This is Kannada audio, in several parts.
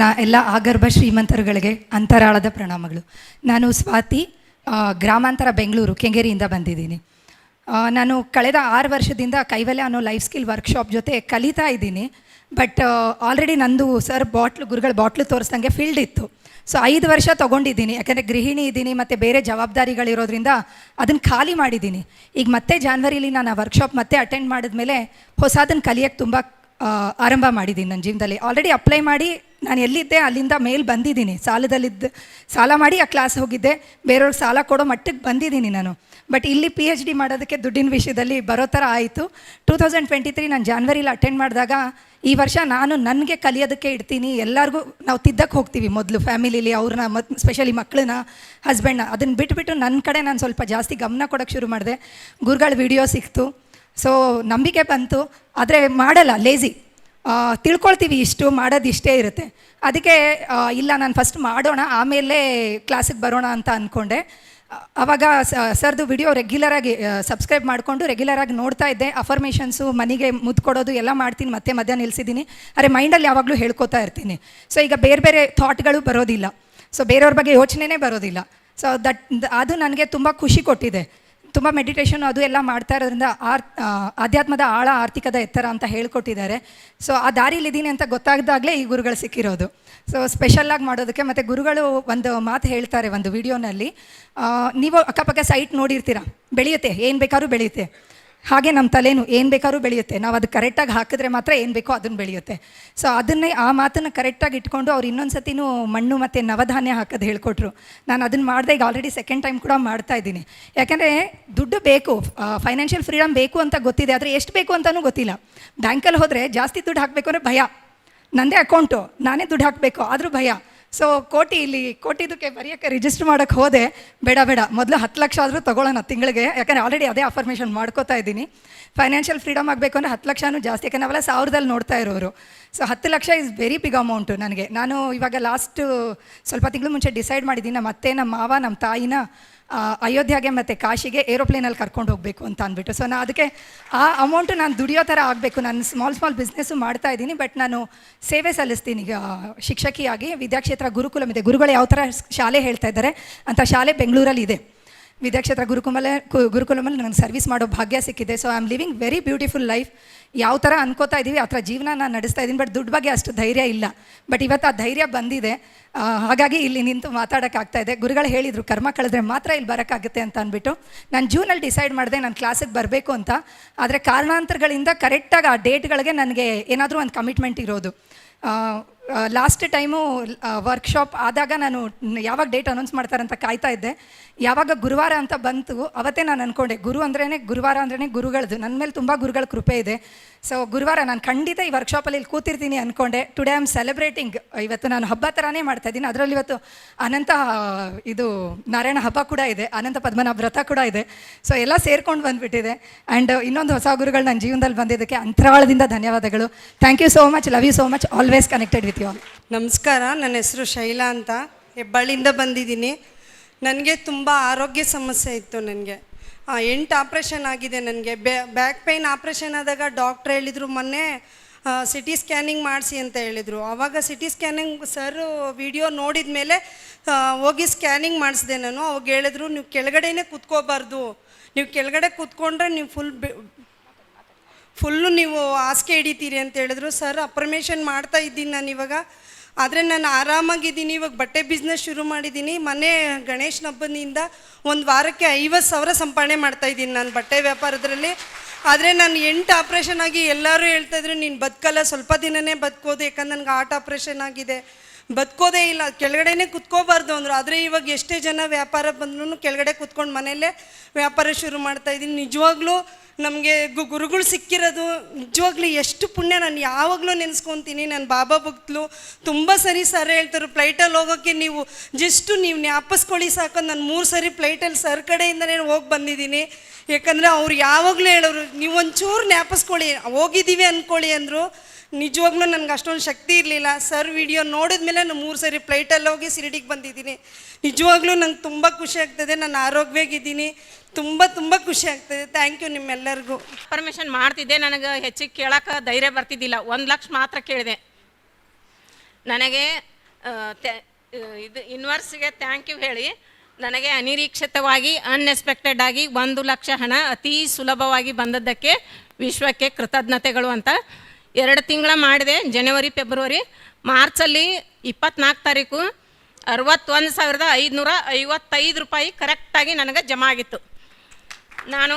ನನ್ನ ಎಲ್ಲ ಆಗರ್ಭ ಶ್ರೀಮಂತರುಗಳಿಗೆ ಅಂತರಾಳದ ಪ್ರಣಾಮಗಳು. ನಾನು ಸ್ವಾತಿ, ಗ್ರಾಮಾಂತರ ಬೆಂಗಳೂರು ಕೆಂಗೇರಿಯಿಂದ ಬಂದಿದ್ದೀನಿ. ನಾನು ಕಳೆದ 6 ವರ್ಷದಿಂದ ಕೈವಲ್ಯ ಅನ್ನೋ ಲೈಫ್ ಸ್ಕಿಲ್ ವರ್ಕ್ಶಾಪ್ ಜೊತೆ ಕಲಿತಾ ಇದ್ದೀನಿ. ಬಟ್ ಆಲ್ರೆಡಿ ನಂದು ಸರ್ ಗುರುಗಳ ಬಾಟ್ಲು ತೋರಿಸ್ದಂಗೆ ಫೀಲ್ಡ್ ಇತ್ತು. ಸೊ 5 ವರ್ಷ ತೊಗೊಂಡಿದ್ದೀನಿ, ಯಾಕಂದರೆ ಗೃಹಿಣಿ ಇದ್ದೀನಿ ಮತ್ತು ಬೇರೆ ಜವಾಬ್ದಾರಿಗಳಿರೋದ್ರಿಂದ ಅದನ್ನು ಖಾಲಿ ಮಾಡಿದ್ದೀನಿ. ಈಗ ಮತ್ತೆ ಜಾನ್ವರಿಲಿ ನಾನು ಆ ವರ್ಕ್ಶಾಪ್ ಮತ್ತೆ ಅಟೆಂಡ್ ಮಾಡಿದ್ಮೇಲೆ ಹೊಸದನ್ನು ಕಲಿಯೋಕ್ಕೆ ತುಂಬ ಆರಂಭ ಮಾಡಿದ್ದೀನಿ ನನ್ನ ಜೀವನದಲ್ಲಿ. ಆಲ್ರೆಡಿ ಅಪ್ಲೈ ಮಾಡಿ ನಾನು ಎಲ್ಲಿದ್ದೆ ಅಲ್ಲಿಂದ ಮೇಲ್ ಬಂದಿದ್ದೀನಿ. ಸಾಲ ಮಾಡಿ ಆ ಕ್ಲಾಸ್ ಹೋಗಿದ್ದೆ, ಬೇರೆಯವ್ರಿಗೆ ಸಾಲ ಕೊಡೋ ಮಟ್ಟಕ್ಕೆ ಬಂದಿದ್ದೀನಿ ನಾನು. ಬಟ್ ಇಲ್ಲಿ PhD ಮಾಡೋದಕ್ಕೆ ದುಡ್ಡಿನ ವಿಷಯದಲ್ಲಿ ಬರೋ ಥರ ಆಯಿತು. 2023 ನಾನು ಜಾನ್ವರಿಲಿ ಅಟೆಂಡ್ ಮಾಡಿದಾಗ ಈ ವರ್ಷ ನಾನು ನನಗೆ ಕಲಿಯೋದಕ್ಕೆ ಇಡ್ತೀನಿ, ಎಲ್ಲರಿಗೂ ನಾವು ತಿದ್ದಕ್ಕೆ ಹೋಗ್ತೀವಿ ಮೊದಲು ಫ್ಯಾಮಿಲಿಲಿ ಅವ್ರನ್ನ ಸ್ಪೆಷಲಿ ಮಕ್ಕಳನ್ನ ಹಸ್ಬೆಂಡ್ನ, ಅದನ್ನು ಬಿಟ್ಬಿಟ್ಟು ನನ್ನ ಕಡೆ ನಾನು ಸ್ವಲ್ಪ ಜಾಸ್ತಿ ಗಮನ ಕೊಡೋಕ್ಕೆ ಶುರು ಮಾಡಿದೆ. ಗುರುಗಳ ವಿಡಿಯೋ ಸಿಕ್ತು, ಸೊ ನಂಬಿಕೆ ಬಂತು. ಆದರೆ ಮಾಡಲ್ಲ, ಲೇಝಿ, ತಿಳ್ಕೊಳ್ತೀವಿ ಇಷ್ಟು ಮಾಡೋದು ಇಷ್ಟೇ ಇರುತ್ತೆ. ಅದಕ್ಕೆ ಇಲ್ಲ ನಾನು ಫಸ್ಟ್ ಮಾಡೋಣ ಆಮೇಲೆ ಕ್ಲಾಸಿಗೆ ಬರೋಣ ಅಂತ ಅಂದ್ಕೊಂಡೆ. ಆವಾಗ ಸರ್ದು ವಿಡಿಯೋ ರೆಗ್ಯುಲರಾಗಿ ಸಬ್ಸ್ಕ್ರೈಬ್ ಮಾಡಿಕೊಂಡು ರೆಗ್ಯುಲರಾಗಿ ನೋಡ್ತಾ ಇದ್ದೆ. ಅಫರ್ಮೇಷನ್ಸು, ಮನೆಗೆ ಮುದ್ದು ಕೊಡೋದು ಎಲ್ಲ ಮಾಡ್ತೀನಿ, ಮತ್ತೆ ಮಧ್ಯ ನಿಲ್ಲಿಸಿದ್ದೀನಿ. ಆದರೆ ಮೈಂಡಲ್ಲಿ ಯಾವಾಗಲೂ ಹೇಳ್ಕೊತಾ ಇರ್ತೀನಿ. ಸೊ ಈಗ ಬೇರೆ ಬೇರೆ ಥಾಟ್ಗಳು ಬರೋದಿಲ್ಲ, ಸೊ ಬೇರೆಯವ್ರ ಬಗ್ಗೆ ಯೋಚನೆನೇ ಬರೋದಿಲ್ಲ. ಸೊ ಅದು ನನಗೆ ತುಂಬ ಖುಷಿ ಕೊಟ್ಟಿದೆ. ತುಂಬ ಮೆಡಿಟೇಷನ್ ಅದು ಎಲ್ಲ ಮಾಡ್ತಾ ಇರೋದ್ರಿಂದ ಆಧ್ಯಾತ್ಮದ ಆಳ ಆರ್ಥಿಕದ ಎತ್ತರ ಅಂತ ಹೇಳ್ಕೊಟ್ಟಿದ್ದಾರೆ. ಸೊ ಆ ದಾರಿಲಿದ್ದೀನಿ ಅಂತ ಗೊತ್ತಾಗ್ದಾಗಲೇ ಈ ಗುರುಗಳು ಸಿಕ್ಕಿರೋದು. ಸೊ ಸ್ಪೆಷಲ್ಲಾಗಿ ಮಾಡೋದಕ್ಕೆ. ಮತ್ತು ಗುರುಗಳು ಒಂದು ಮಾತು ಹೇಳ್ತಾರೆ ಒಂದು ವಿಡಿಯೋನಲ್ಲಿ, ನೀವು ಅಕ್ಕಪಕ್ಕ ಸೈಟ್ ನೋಡಿರ್ತೀರ, ಬೆಳೆಯುತ್ತೆ, ಏನು ಬೇಕಾದ್ರೂ ಬೆಳೆಯುತ್ತೆ. ಹಾಗೆ ನಮ್ಮ ತಲೆನೂ ಏನು ಬೇಕಾದ್ರೂ ಬೆಳೆಯುತ್ತೆ, ನಾವು ಅದು ಕರೆಕ್ಟಾಗಿ ಹಾಕಿದ್ರೆ ಮಾತ್ರ ಏನು ಬೇಕೋ ಅದನ್ನು ಬೆಳೆಯುತ್ತೆ. ಸೊ ಆ ಮಾತನ್ನು ಕರೆಕ್ಟಾಗಿ ಇಟ್ಕೊಂಡು ಅವ್ರು ಇನ್ನೊಂದು ಸತಿನೂ ಮಣ್ಣು ಮತ್ತು ನವಧಾನ್ಯ ಹಾಕೋದು ಹೇಳ್ಕೊಟ್ರು. ನಾನು ಅದನ್ನು ಮಾಡಿದೆ, ಈಗ ಆಲ್ರೆಡಿ ಸೆಕೆಂಡ್ ಟೈಮ್ ಕೂಡ ಮಾಡ್ತಾಯಿದ್ದೀನಿ. ಯಾಕೆಂದರೆ ದುಡ್ಡು ಬೇಕು, ಫೈನಾನ್ಷಿಯಲ್ ಫ್ರೀಡಮ್ ಬೇಕು ಅಂತ ಗೊತ್ತಿದೆ, ಆದರೆ ಎಷ್ಟು ಬೇಕು ಅಂತಲೂ ಗೊತ್ತಿಲ್ಲ. ಬ್ಯಾಂಕಲ್ಲಿ ಹೋದರೆ ಜಾಸ್ತಿ ದುಡ್ಡು ಹಾಕಬೇಕು ಅಂದರೆ ಭಯ, ನನ್ನದೇ ಅಕೌಂಟು, ನಾನೇ ದುಡ್ಡು ಹಾಕಬೇಕು ಆದರೂ ಭಯ. ಸೊ ಕೋಟಿದಕ್ಕೆ ಬರೆಯೋಕ್ಕೆ ರಿಜಿಸ್ಟರ್ ಮಾಡೋಕ್ಕೆ ಹೋದೆ, ಬೇಡ ಮೊದಲು 10 ಲಕ್ಷ ಆದರೂ ತೊಗೊಳ್ಳೋಣ ತಿಂಗಳಿಗೆ, ಯಾಕಂದರೆ ಆಲ್ರೆಡಿ ಅದೇ ಅಫರ್ಮೇಷನ್ ಮಾಡ್ಕೋತಾ ಇದ್ದೀನಿ. ಫೈನಾನ್ಷಿಯಲ್ ಫ್ರೀಡಮ್ ಆಗಬೇಕು ಅಂದರೆ 10 ಲಕ್ಷನೂ ಜಾಸ್ತಿ, ಯಾಕಂದರೆ ನಾವೆಲ್ಲ 1000ದಲ್ಲಿ ನೋಡ್ತಾ ಇರೋರು. So 10 lakh is very big amount ನನಗೆ. ನಾನು ಇವಾಗ ಲಾಸ್ಟ್ ಸ್ವಲ್ಪ ತಿಂಗಳು ಮುಂಚೆ ಡಿಸೈಡ್ ಮಾಡಿದ್ದೀನಿ, ನಮ್ಮ ಮಾವ ನಮ್ಮ ತಾಯಿನ ಅಯೋಧ್ಯೆಗೆ ಮತ್ತು ಕಾಶಿಗೆ ಏರೋಪ್ಲೇನಲ್ಲಿ ಕರ್ಕೊಂಡು ಹೋಗಬೇಕು ಅಂತ ಅಂದ್ಬಿಟ್ಟು. ಸೊ ನಾನು ಅದಕ್ಕೆ ಆ ಅಮೌಂಟು ನಾನು ದುಡಿಯೋ ಥರ ಆಗಬೇಕು. ನಾನು ಸ್ಮಾಲ್ ಬಿಸ್ನೆಸ್ಸು ಮಾಡ್ತಾ ಇದ್ದೀನಿ, ಬಟ್ ನಾನು ಸೇವೆ ಸಲ್ಲಿಸ್ತೀನಿ ಈಗ ಶಿಕ್ಷಕಿಯಾಗಿ. ವಿದ್ಯಾಕ್ಷೇತ್ರ ಗುರುಕುಲಂ ಇದೆ, ಗುರುಗಳು ಯಾವ ಥರ ಶಾಲೆ ಹೇಳ್ತಾ ಇದ್ದಾರೆ ಅಂತ ಶಾಲೆ ಬೆಂಗಳೂರಲ್ಲಿ ಇದೆ. ವಿದ್ಯಾಕ್ಷೇತ್ರ ಗುರುಕುಲಮಲ್ಲಿ ನನಗೆ ಸರ್ವಿಸ್ ಮಾಡೋ ಭಾಗ್ಯ ಸಿಕ್ಕಿದೆ. So I am living very beautiful life. ಯಾವ ಥರ ಅನ್ಕೋತಾ ಇದ್ದೀವಿ ಆ ಥರ ಜೀವನ ನಾನು ನಡೆಸ್ತಾ ಇದ್ದೀನಿ. ಬಟ್ ದುಡ್ಡು ಬಗ್ಗೆ ಅಷ್ಟು ಧೈರ್ಯ ಇಲ್ಲ, ಬಟ್ ಇವತ್ತು ಆ ಧೈರ್ಯ ಬಂದಿದೆ. ಹಾಗಾಗಿ ಇಲ್ಲಿ ನಿಂತು ಮಾತಾಡೋಕ್ಕಾಗ್ತಾ ಇದೆ. ಗುರುಗಳು ಹೇಳಿದರು ಕರ್ಮ ಕಳೆದ್ರೆ ಮಾತ್ರ ಇಲ್ಲಿ ಬರೋಕ್ಕಾಗುತ್ತೆ ಅಂತ ಅಂದ್ಬಿಟ್ಟು ನಾನು ಜೂನಲ್ಲಿ ಡಿಸೈಡ್ ಮಾಡಿದೆ ನಾನು ಕ್ಲಾಸಿಗೆ ಬರಬೇಕು ಅಂತ. ಆದರೆ ಕಾರಣಾಂತರಗಳಿಂದ ಕರೆಕ್ಟಾಗಿ ಆ ಡೇಟ್ಗಳಿಗೆ ನನಗೆ ಏನಾದರೂ ಒಂದು ಕಮಿಟ್ಮೆಂಟ್ ಇರೋದು. ಲಾಸ್ಟ್ ಟೈಮು ವರ್ಕ್ಶಾಪ್ ಆದಾಗ ನಾನು ಯಾವಾಗ ಡೇಟ್ ಅನೌನ್ಸ್ ಮಾಡ್ತಾರಂತ ಕಾಯ್ತಾ ಇದ್ದೆ. ಯಾವಾಗ ಗುರುವಾರ ಅಂತ ಬಂತು ಅವತ್ತೇ ನಾನು ಅಂದ್ಕೊಂಡೆ, ಗುರುವಾರ ಅಂದ್ರೇ ಗುರುಗಳದ್ದು, ನನ್ನ ಮೇಲೆ ತುಂಬ ಗುರುಗಳ ಕೃಪೆ ಇದೆ. ಸೊ ಗುರುವಾರ ನಾನು ಖಂಡಿತ ಈ ವರ್ಕ್ಶಾಪಲ್ಲಿ ಇಲ್ಲಿ ಕೂತಿರ್ತೀನಿ ಅಂದ್ಕೊಂಡೆ. Today I am celebrating. ಇವತ್ತು ನಾನು ಹಬ್ಬ ಥರನೇ ಮಾಡ್ತಾಯಿದ್ದೀನಿ. ಅದರಲ್ಲಿ ಇವತ್ತು ನಾರಾಯಣ ಹಬ್ಬ ಕೂಡ ಇದೆ, ಅನಂತ ಪದ್ಮನಾಭ ವ್ರತ ಕೂಡ ಇದೆ. ಸೊ ಎಲ್ಲ ಸೇರ್ಕೊಂಡು ಬಂದುಬಿಟ್ಟಿದೆ. ಆ್ಯಂಡ್ ಇನ್ನೊಂದು ಹೊಸ ಗುರುಗಳು ನನ್ನ ಜೀವನದಲ್ಲಿ ಬಂದಿದ್ದಕ್ಕೆ ಅಂತರಾಳದಿಂದ ಧನ್ಯವಾದಗಳು. Thank you so much, love you so much, always connected with you all. ನಮಸ್ಕಾರ, ನನ್ನ ಹೆಸರು ಶೈಲಾ ಅಂತ, ಹೆಬ್ಬಳ್ಳಿಯಿಂದ ಬಂದಿದ್ದೀನಿ. ನನಗೆ ತುಂಬ ಆರೋಗ್ಯ ಸಮಸ್ಯೆ ಇತ್ತು. ನನಗೆ 8 ಆಪ್ರೇಷನ್ ಆಗಿದೆ. ನನಗೆ ಬ್ಯಾಕ್ ಪೈನ್ ಆಪ್ರೇಷನ್ ಆದಾಗ ಡಾಕ್ಟ್ರ್ ಹೇಳಿದರು ಮೊನ್ನೆ CT ಸ್ಕ್ಯಾನಿಂಗ್ ಮಾಡಿಸಿ ಅಂತ ಹೇಳಿದರು. ಆವಾಗ CT ಸ್ಕ್ಯಾನಿಂಗ್ ಸರ್ ವಿಡಿಯೋ ನೋಡಿದ ಮೇಲೆ ಹೋಗಿ ಸ್ಕ್ಯಾನಿಂಗ್ ಮಾಡಿಸಿದೆ ನಾನು. ಅವಾಗ ಹೇಳಿದ್ರು ನೀವು ಕೆಳಗಡೆನೇ ಕೂತ್ಕೋಬಾರ್ದು, ನೀವು ಕೆಳಗಡೆ ಕೂತ್ಕೊಂಡ್ರೆ ನೀವು ಫುಲ್ಲು ನೀವು ಹಾಸಿಗೆ ಹಿಡಿತೀರಿ ಅಂತ ಹೇಳಿದ್ರು. ಸರ್ ಅಪ್ರಮೇಷನ್ ಮಾಡ್ತಾ ಇದ್ದೀನಿ ನಾನು ಇವಾಗ, ಆದರೆ ನಾನು ಆರಾಮಾಗಿದ್ದೀನಿ. ಇವಾಗ ಬಟ್ಟೆ ಬಿಸ್ನೆಸ್ ಶುರು ಮಾಡಿದ್ದೀನಿ. ಮನೆ ಗಣೇಶನ ಹಬ್ಬದಿಂದ 1 ವಾರಕ್ಕೆ 50,000 ಸಂಪಾದನೆ ಮಾಡ್ತಾಯಿದ್ದೀನಿ ನಾನು ಬಟ್ಟೆ ವ್ಯಾಪಾರದಲ್ಲಿ. ಆದರೆ ನಾನು 8 ಆಪ್ರೇಷನ್ ಆಗಿ ಎಲ್ಲರೂ ಹೇಳ್ತಾಯಿದ್ರು ನೀನು ಬದುಕಲ್ಲ, ಸ್ವಲ್ಪ ದಿನವೇ ಬದುಕೋದು, ಯಾಕಂದ್ರೆ ನನಗೆ ಹಾರ್ಟ್ ಆಪ್ರೇಷನ್ ಆಗಿದೆ, ಬದುಕೋದೇ ಇಲ್ಲ, ಕೆಳಗಡೆನೇ ಕುತ್ಕೋಬಾರ್ದು ಅಂದರು. ಆದರೆ ಇವಾಗ ಎಷ್ಟೇ ಜನ ವ್ಯಾಪಾರ ಬಂದ್ರೂ ಕೆಳಗಡೆ ಕೂತ್ಕೊಂಡು ಮನೆಯಲ್ಲೇ ವ್ಯಾಪಾರ ಶುರು ಮಾಡ್ತಾಯಿದ್ದೀನಿ. ನಿಜವಾಗ್ಲೂ ನಮಗೆ ಗುರುಗಳು ಸಿಕ್ಕಿರೋದು ನಿಜವಾಗ್ಲೂ ಎಷ್ಟು ಪುಣ್ಯ. ನಾನು ಯಾವಾಗಲೂ ನೆನೆಸ್ಕೊತೀನಿ. ನಾನು ಬಾಬಾ ಭಕ್ತಲು ತುಂಬ ಸರಿ ಸರ್ ಹೇಳ್ತಾರೆ ಫ್ಲೈಟಲ್ಲಿ ಹೋಗೋಕ್ಕೆ ನೀವು ಜ್ಞಾಪಿಸ್ಕೊಳ್ಳಿ ಸಾಕು. ನಾನು 3 ಸರಿ ಫ್ಲೈಟಲ್ಲಿ ಸರ್ ಕಡೆಯಿಂದನೇ ಹೋಗಿ ಬಂದಿದ್ದೀನಿ. ಯಾಕಂದರೆ ಅವ್ರು ಯಾವಾಗಲೂ ಹೇಳೋರು ನೀವು ಒಂಚೂರು ಜ್ಞಾಪಿಸ್ಕೊಳ್ಳಿ, ಹೋಗಿದ್ದೀವಿ ಅಂದ್ಕೊಳ್ಳಿ ಅಂದರು. ನಿಜವಾಗ್ಲೂ ನನಗೆ ಅಷ್ಟೊಂದು ಶಕ್ತಿ ಇರಲಿಲ್ಲ. ಸರ್ ವಿಡಿಯೋ ನೋಡಿದ್ಮೇಲೆ ನಾನು 3 ಸರಿ ಫ್ಲೈಟಲ್ಲಿ ಹೋಗಿ ಶಿರಡಿಗೆ ಬಂದಿದ್ದೀನಿ. ನಿಜವಾಗ್ಲೂ ನಂಗೆ ತುಂಬ ಖುಷಿ ಆಗ್ತದೆ. ನಾನು ಆರೋಗ್ಯವಾಗಿದ್ದೀನಿ, ತುಂಬ ಖುಷಿ ಆಗ್ತದೆ. ಥ್ಯಾಂಕ್ ಯು ನಿಮ್ಮೆಲ್ಲರಿಗೂ. ಪರ್ಮಿಷನ್ ಮಾಡ್ತಿದ್ದೆ, ನನಗೆ ಹೆಚ್ಚಿಗೆ ಕೇಳೋಕೆ ಧೈರ್ಯ ಬರ್ತಿದ್ದಿಲ್ಲ. 1 ಲಕ್ಷ ಮಾತ್ರ ಕೇಳಿದೆ. ನನಗೆ ಇದು ಯೂನಿವರ್ಸ್ಗೆ ಥ್ಯಾಂಕ್ ಯು ಹೇಳಿ ನನಗೆ ಅನಿರೀಕ್ಷಿತವಾಗಿ ಅನ್ಎಕ್ಸ್ಪೆಕ್ಟೆಡ್ ಆಗಿ 1,00,000 ಹಣ ಅತಿ ಸುಲಭವಾಗಿ ಬಂದದ್ದಕ್ಕೆ ವಿಶ್ವಕ್ಕೆ ಕೃತಜ್ಞತೆಗಳು ಅಂತ. 2 ತಿಂಗಳ ಮಾಡಿದೆ, ಜನವರಿ ಫೆಬ್ರವರಿ. ಮಾರ್ಚಲ್ಲಿ 24 ತಾರೀಕು 61,555 ರೂಪಾಯಿ ಕರೆಕ್ಟಾಗಿ ನನಗೆ ಜಮಾ ಆಗಿತ್ತು. ನಾನು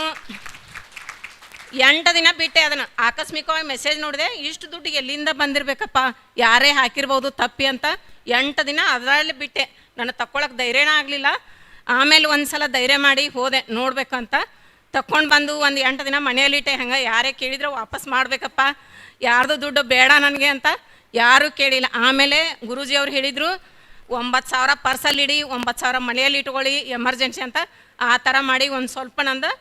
8 ದಿನ ಬಿಟ್ಟೆ ಅದನ್ನು. ಆಕಸ್ಮಿಕವಾಗಿ ಮೆಸೇಜ್ ನೋಡಿದೆ, ಇಷ್ಟು ದುಡ್ಡು ಎಲ್ಲಿಂದ ಬಂದಿರಬೇಕಪ್ಪ, ಯಾರೇ ಹಾಕಿರ್ಬೋದು ತಪ್ಪಿ ಅಂತ 8 ದಿನ ಅದರಲ್ಲಿ ಬಿಟ್ಟೆ. ನಾನು ತಕ್ಕೊಳಕ್ಕೆ ಧೈರ್ಯನೇ ಆಗಲಿಲ್ಲ. ಆಮೇಲೆ ಒಂದು ಸಲ ಧೈರ್ಯ ಮಾಡಿ ಹೋದೆ ನೋಡಬೇಕಂತ. ತಕ್ಕೊಂಡು ಬಂದು ಒಂದು 8 ದಿನ ಮನೆಯಲ್ಲಿಟ್ಟೆ. ಹಂಗೆ ಯಾರೇ ಕೇಳಿದ್ರೆ ವಾಪಸ್ ಮಾಡಬೇಕಪ್ಪ, ಯಾರ್ದು ದುಡ್ಡು ಬೇಡ ನನಗೆ ಅಂತ ಯಾರೂ ಕೇಳಿಲ್ಲ. ಆಮೇಲೆ ಗುರೂಜಿ ಅವ್ರು ಹೇಳಿದರು 9,000 ಪರ್ಸಲ್ಲಿಡಿ, 9,000 ಮನೆಯಲ್ಲಿ ಇಟ್ಕೊಳ್ಳಿ ಎಮರ್ಜೆನ್ಸಿ ಅಂತ. ಆ ಥರ ಮಾಡಿ ಒಂದು ಸ್ವಲ್ಪ ನಂದು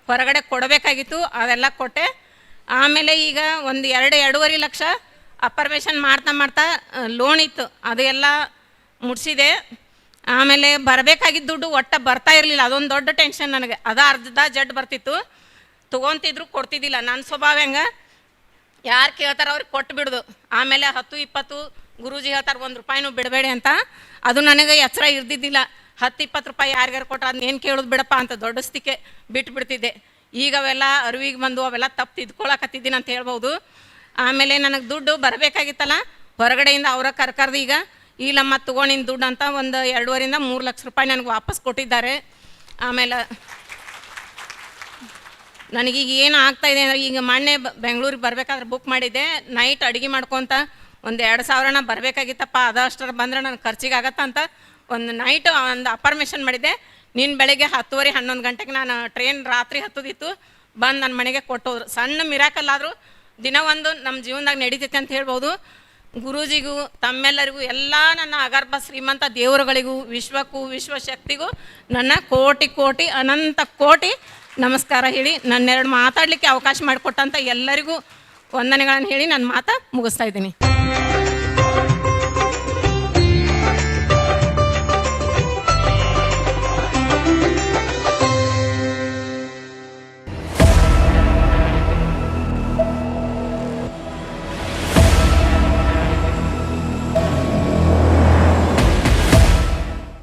ಹೊರಗಡೆ ಕೊಡಬೇಕಾಗಿತ್ತು, ಅದೆಲ್ಲ ಕೊಟ್ಟೆ. ಆಮೇಲೆ ಈಗ ಒಂದು 2-2.5 ಲಕ್ಷ ಅಪರ್ಮೇಷನ್ ಮಾಡ್ತಾ ಲೋನ್ ಇತ್ತು, ಅದು ಎಲ್ಲ ಮುಟ್ಸಿದೆ. ಆಮೇಲೆ ಬರಬೇಕಾಗಿದ್ದ ದುಡ್ಡು ಒಟ್ಟು ಬರ್ತಾ ಇರಲಿಲ್ಲ, ಅದೊಂದು ದೊಡ್ಡ ಟೆನ್ಷನ್ ನನಗೆ. ಅದು ಅರ್ಧ ಜಡ್ ಬರ್ತಿತ್ತು, ತೊಗೊತಿದ್ರು ಕೊಡ್ತಿದ್ದಿಲ್ಲ. ನನ್ನ ಸ್ವಭಾವ ಹೆಂಗೆ, ಯಾರು ಕೇಳ್ತಾರೆ ಅವ್ರಿಗೆ ಕೊಟ್ಟು ಬಿಡೋದು. ಆಮೇಲೆ 10-20 ಗುರೂಜಿ ಹೇಳ್ತಾರೆ 1 ರೂಪಾಯಿನೂ ಬಿಡಬೇಡಿ ಅಂತ. ಅದು ನನಗೆ ಎಚ್ಚರ ಇರ್ದಿದ್ದಿಲ್ಲ. 10-20 ರೂಪಾಯಿ ಯಾರಿಗಾರು ಕೊಟ್ಟರೆ ಅದನ್ನೇನು ಕೇಳೋದು ಬಿಡಪ್ಪ ಅಂತ ದೊಡ್ಡಸ್ತಿಕೆ ಬಿಟ್ಬಿಡ್ತಿದ್ದೆ. ಈಗ ಅವೆಲ್ಲ ಅರಿವಿಗೆ ಬಂದು ಅವೆಲ್ಲ ತಪ್ಪು ತಿದ್ಕೊಳಕತ್ತಿದ್ದೀನಿ ಅಂತ ಹೇಳ್ಬೋದು. ಆಮೇಲೆ ನನಗೆ ದುಡ್ಡು ಬರಬೇಕಾಗಿತ್ತಲ್ಲ ಹೊರಗಡೆಯಿಂದ ಅವರ ಕರ್ಕರ್ದು ಈಗ ಇಲ್ಲಮ್ಮ ತೊಗೊಂಡಿನ ದುಡ್ಡು ಅಂತ ಒಂದು 2.5-3 ಲಕ್ಷ ರೂಪಾಯಿ ನನಗೆ ವಾಪಸ್ ಕೊಟ್ಟಿದ್ದಾರೆ. ಆಮೇಲೆ ನನಗೀಗ ಏನು ಆಗ್ತಾಯಿದೆ ಅಂದರೆ, ಈಗ ಮೊನ್ನೆ ಬೆಂಗಳೂರಿಗೆ ಬರಬೇಕಾದ್ರೆ ಬುಕ್ ಮಾಡಿದ್ದೆ. ನೈಟ್ ಅಡುಗೆ ಮಾಡ್ಕೊತ ಒಂದು 2,000 ಬರಬೇಕಾಗಿತ್ತಪ್ಪ, ಅದಷ್ಟರ ಬಂದರೆ ನನಗೆ ಖರ್ಚಿಗೆ ಆಗತ್ತ ಅಂತ ಒಂದು ನೈಟ್ ಒಂದು ಅಪರ್ಮೇಷನ್ ಮಾಡಿದ್ದೆ. ನಿನ್ನ ಬೆಳಗ್ಗೆ 10:30-11 ಗಂಟೆಗೆ ನಾನು ಟ್ರೈನ್ ರಾತ್ರಿ ಹತ್ತೋದಿತ್ತು, ಬಂದು ನನ್ನ ಮನೆಗೆ ಕೊಟ್ಟೋದ್ರು. ಸಣ್ಣ ಮಿರಾಕಲ್ ಆದರೂ ದಿನ ಒಂದು ನಮ್ಮ ಜೀವನದಾಗ ನಡೀತೈತೆ ಅಂತ ಹೇಳ್ಬೋದು. ಗುರೂಜಿಗೂ ತಮ್ಮೆಲ್ಲರಿಗೂ ಎಲ್ಲ ನನ್ನ ಅಗರ್ಭ ಶ್ರೀಮಂತ ದೇವರುಗಳಿಗೂ ವಿಶ್ವಕ್ಕೂ ವಿಶ್ವಶಕ್ತಿಗೂ ನನ್ನ ಕೋಟಿ ಅನಂತ ಕೋಟಿ ನಮಸ್ಕಾರ ಹೇಳಿ ನನ್ನೆರಡು ಮಾತಾಡಲಿಕ್ಕೆ ಅವಕಾಶ ಮಾಡಿಕೊಟ್ಟಂಥ ಎಲ್ಲರಿಗೂ ವಂದನೆಗಳನ್ನು ಹೇಳಿ ನನ್ನ ಮಾತು ಮುಗಿಸ್ತಾ ಇದ್ದೀನಿ.